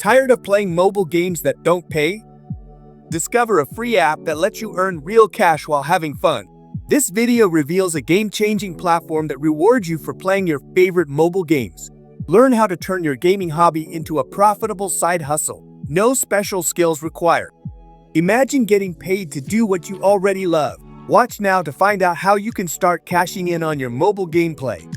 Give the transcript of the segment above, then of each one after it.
Tired of playing mobile games that don't pay? Discover a free app that lets you earn real cash while having fun. This video reveals a game-changing platform that rewards you for playing your favorite mobile games. Learn how to turn your gaming hobby into a profitable side hustle. No special skills required. Imagine getting paid to do what you already love. Watch now to find out how you can start cashing in on your mobile gameplay.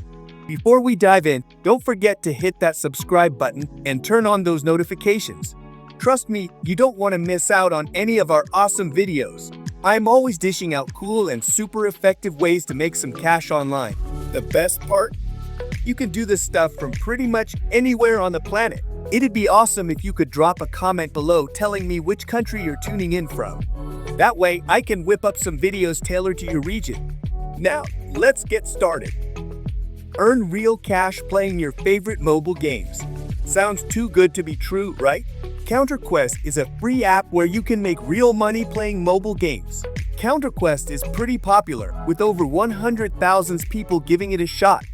Before we dive in, don't forget to hit that subscribe button and turn on those notifications. Trust me, you don't want to miss out on any of our awesome videos. I'm always dishing out cool and super effective ways to make some cash online. The best part? You can do this stuff from pretty much anywhere on the planet. It'd be awesome if you could drop a comment below telling me which country you're tuning in from. That way, I can whip up some videos tailored to your region. Now, let's get started. Earn real cash playing your favorite mobile games. Sounds too good to be true, right? CounterQuest is a free app where you can make real money playing mobile games. CounterQuest is pretty popular, with over 100,000 people giving it a shot.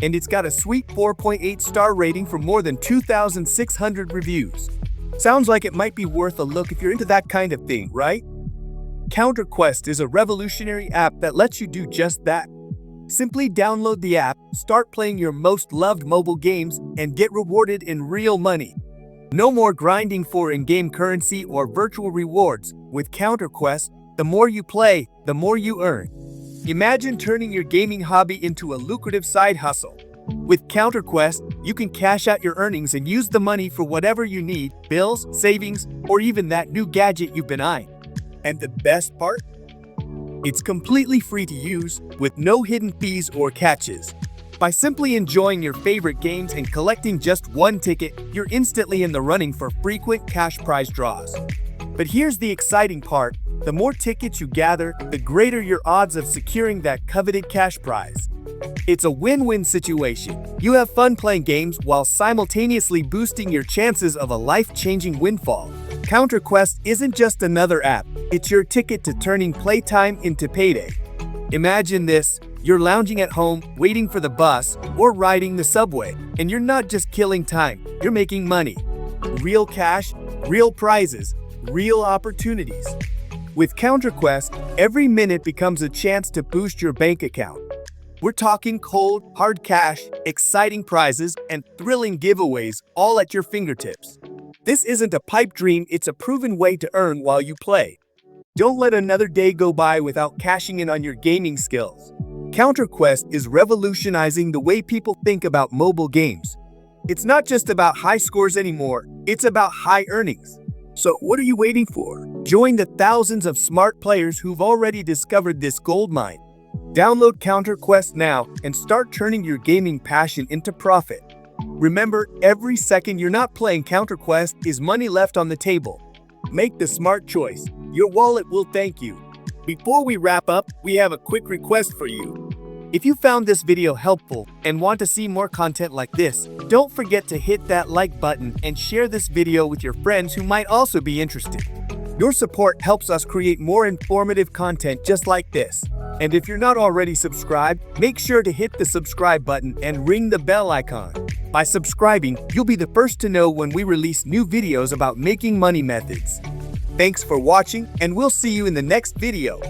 And it's got a sweet 4.8 star rating from more than 2,600 reviews. Sounds like it might be worth a look if you're into that kind of thing, right? CounterQuest is a revolutionary app that lets you do just that. Simply download the app, start playing your most loved mobile games, and get rewarded in real money. No more grinding for in-game currency or virtual rewards. With CounterQuest, the more you play, the more you earn. Imagine turning your gaming hobby into a lucrative side hustle. With CounterQuest, you can cash out your earnings and use the money for whatever you need, bills, savings, or even that new gadget you've been eyeing. And the best part? It's completely free to use, with no hidden fees or catches. By simply enjoying your favorite games and collecting just one ticket, you're instantly in the running for frequent cash prize draws. But here's the exciting part. The more tickets you gather, the greater your odds of securing that coveted cash prize. It's a win-win situation. You have fun playing games while simultaneously boosting your chances of a life-changing windfall. CounterQuest isn't just another app, it's your ticket to turning playtime into payday. Imagine this, you're lounging at home, waiting for the bus, or riding the subway, and you're not just killing time, you're making money. Real cash, real prizes, real opportunities. With CounterQuest, every minute becomes a chance to boost your bank account. We're talking cold, hard cash, exciting prizes, and thrilling giveaways all at your fingertips. This isn't a pipe dream, it's a proven way to earn while you play. Don't let another day go by without cashing in on your gaming skills. CounterQuest is revolutionizing the way people think about mobile games. It's not just about high scores anymore, it's about high earnings. So what are you waiting for? Join the thousands of smart players who've already discovered this goldmine. Download CounterQuest now and start turning your gaming passion into profit. Remember, every second you're not playing CounterQuest is money left on the table. Make the smart choice. Your wallet will thank you. Before we wrap up, we have a quick request for you. If you found this video helpful and want to see more content like this, don't forget to hit that like button and share this video with your friends who might also be interested. Your support helps us create more informative content just like this. And if you're not already subscribed, make sure to hit the subscribe button and ring the bell icon. By subscribing, you'll be the first to know when we release new videos about making money methods. Thanks for watching, and we'll see you in the next video.